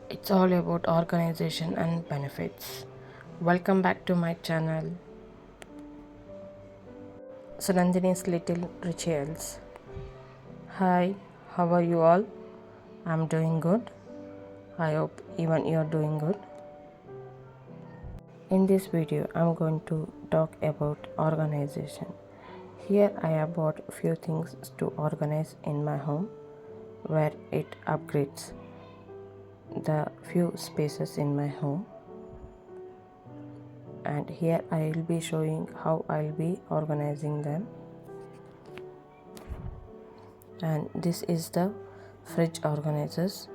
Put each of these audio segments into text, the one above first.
It's all about organization and benefits. Welcome back to my channel, Sunandini's Little Rituals. Hi, how are you all? I'm doing good. I hope even you're doing good. In this video, I'm going to talk about organization. Here I have bought a few things to organize in my home where it upgrades the few spaces in my home, and here I will be showing how I'll be organizing them. And this is the fridge organizers,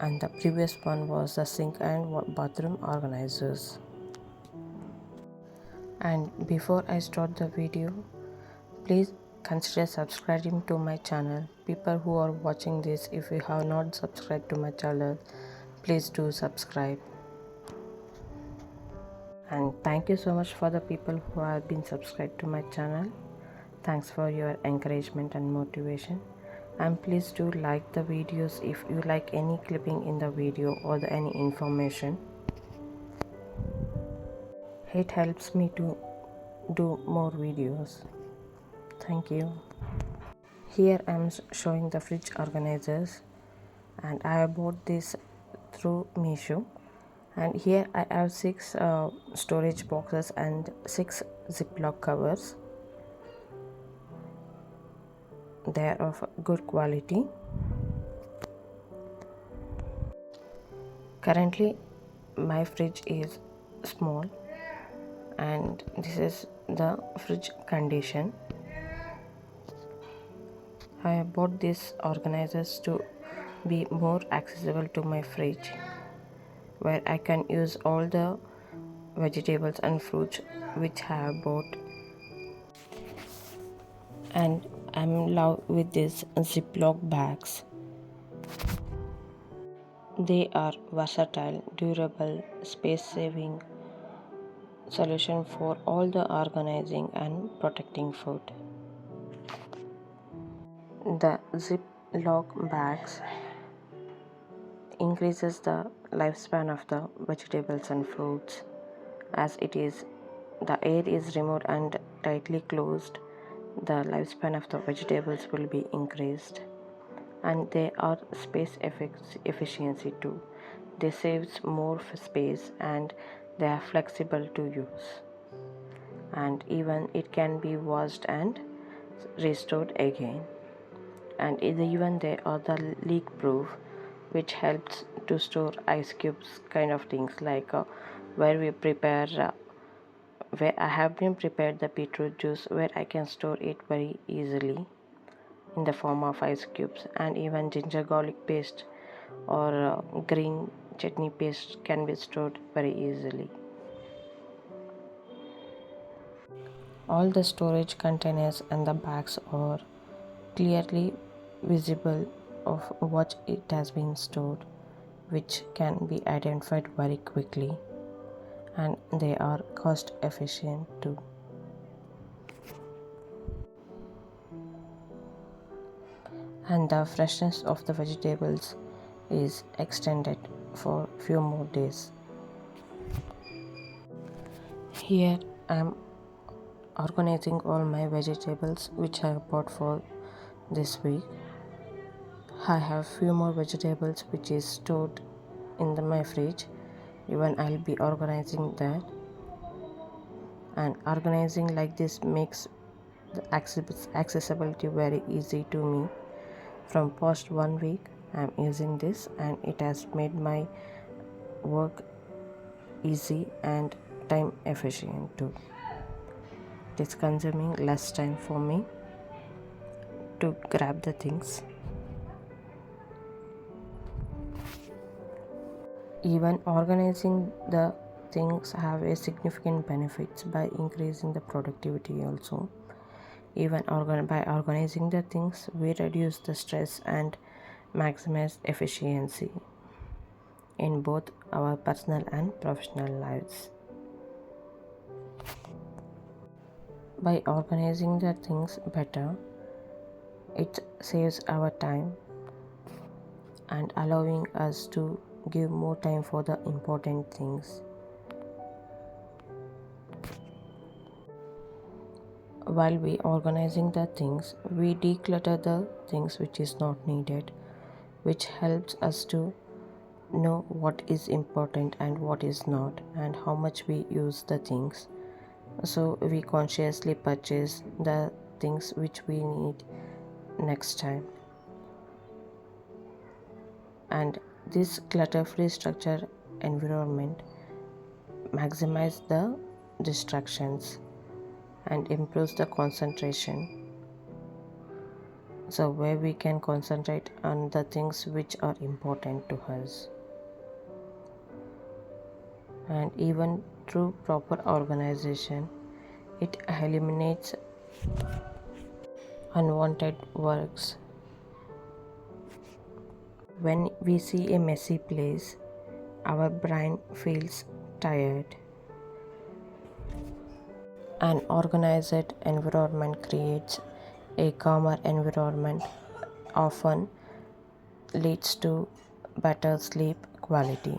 and the previous one was the sink and bathroom organizers. And before I start the video, please consider subscribing to my channel. People who are watching this, if you have not subscribed to my channel, please do subscribe. And thank you so much for the people who have been subscribed to my channel. Thanks for your encouragement and motivation. And please do like the videos if you like any clipping in the video or any information. It helps me to do more videos. Thank you. Here I am showing the fridge organizers, and I bought this through Meesho. And here I have 6 storage boxes and 6 ziploc covers. They are of good quality. Currently my fridge is small, and this is the fridge condition. I bought these organizers to be more accessible to my fridge, where I can use all the vegetables and fruits which I have bought. And I'm in love with these Ziploc bags. They are versatile, durable, space-saving solution for all the organizing and protecting food. The Ziploc bags increases the lifespan of the vegetables and fruits, as the air is removed and tightly closed. The lifespan of the vegetables will be increased, and they are space efficiency too. They saves more space, and they are flexible to use, and even it can be washed and restored again. And even they are the leak proof, which helps to store ice cubes kind of things, like where we prepare where I have been prepared the beetroot juice, where I can store it very easily in the form of ice cubes. And even ginger garlic paste or green chutney paste can be stored very easily. All the storage containers and the bags are clearly visible of what it has been stored, which can be identified very quickly, and they are cost efficient too. And the freshness of the vegetables is extended for few more days. Here I am organizing all my vegetables which I have bought for this week. I have few more vegetables which is stored in my fridge. Even I'll be organizing that. And organizing like this makes the accessibility very easy to me. From past 1 week I'm using this, and it has made my work easy and time efficient too. It's consuming less time for me to grab the things. Even organizing the things have a significant benefits by increasing the productivity also. Even by organizing the things, we reduce the stress and maximize efficiency in both our personal and professional lives. By organizing the things better, it saves our time, and allowing us to give more time for the important things. While we organizing the things, we declutter the things which is not needed, which helps us to know what is important and what is not, and how much we use the things. So we consciously purchase the things which we need next time. And this clutter-free structure environment maximize the distractions and improves the concentration, so where we can concentrate on the things which are important to us. And even through proper organization, it eliminates unwanted works. When we see a messy place, our brain feels tired. An organized environment creates a calmer environment, often leads to better sleep quality.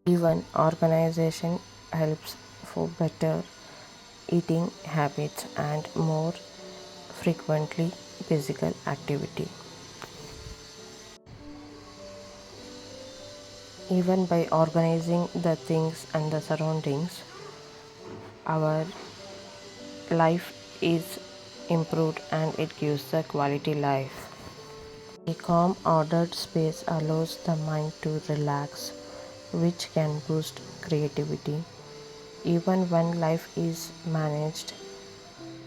Even organization helps for better eating habits and more frequently physical activity. Even by organizing the things and the surroundings, our life is improved and it gives a quality life. A calm, ordered space allows the mind to relax, which can boost creativity. Even when life is managed,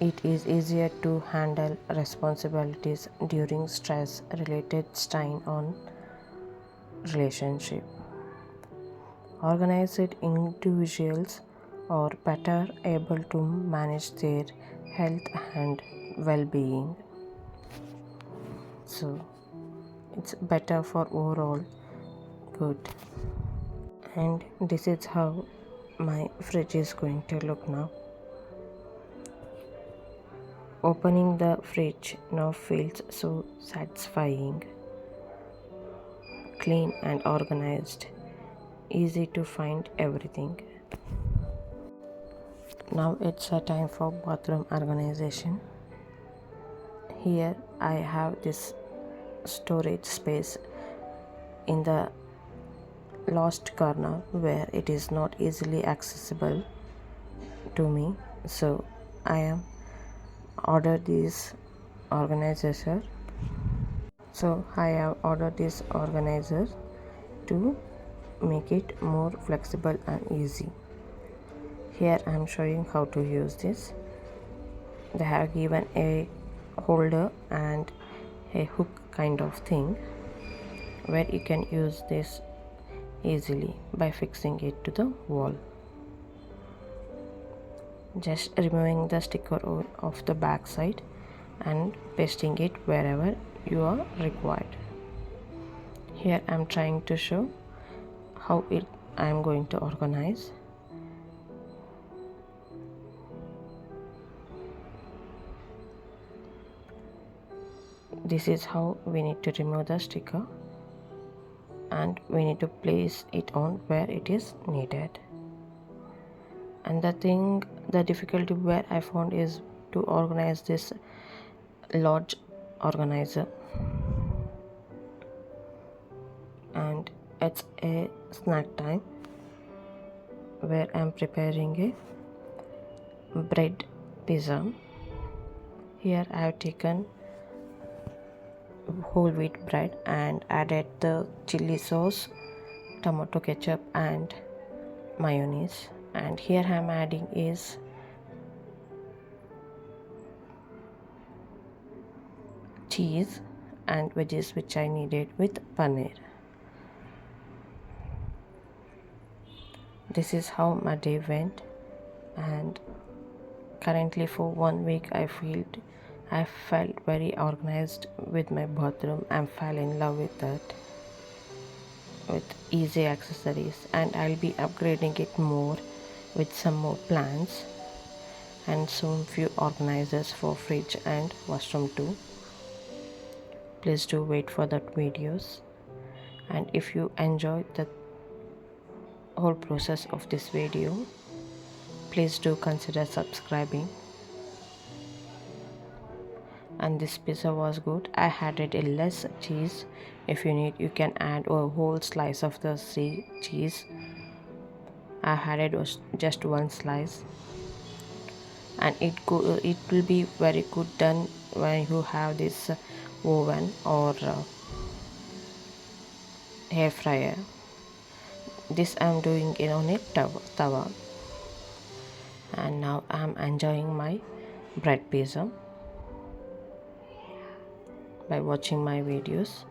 it is easier to handle responsibilities during stress related strain on relationship. Organized individuals are better able to manage their health and well-being. So it's better for overall good. And this is how my fridge is going to look now. Opening the fridge now feels so satisfying. Clean and organized, easy to find everything. Now it's a time for bathroom organization. Here I have this storage space in the last corner where it is not easily accessible to me, so I am ordered this organizer. So I have ordered this organizer to make it more flexible and easy. Here I am showing how to use this. They have given a holder and a hook kind of thing where you can use this easily by fixing it to the wall. Just removing the sticker of the back side and pasting it wherever you are required. Here I am trying to show how I am going to organize. This is how we need to remove the sticker, and we need to place it on where it is needed. And the difficulty where I found is to organize this large organizer, and it's a snack time where I'm preparing a bread pizza. Here I have taken whole wheat bread and added the chili sauce, tomato ketchup and mayonnaise, and here I am adding is cheese and veggies which I needed with paneer. This is how my day went, and currently for 1 week I felt very organized with my bathroom and fell in love with that, with easy accessories, and I'll be upgrading it more with some more plants and soon few organizers for fridge and washroom too. please do wait for that videos. And if you enjoyed the whole process of this video, please do consider subscribing. And this pizza was good. I added a less cheese. If you need, you can add a whole slice of the cheese. I added just one slice, and it will be very good done when you have this oven or air fryer. This I'm doing it on a tawa, and now I'm enjoying my bread pizza by watching my videos.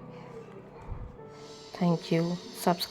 Thank you. Subscribe.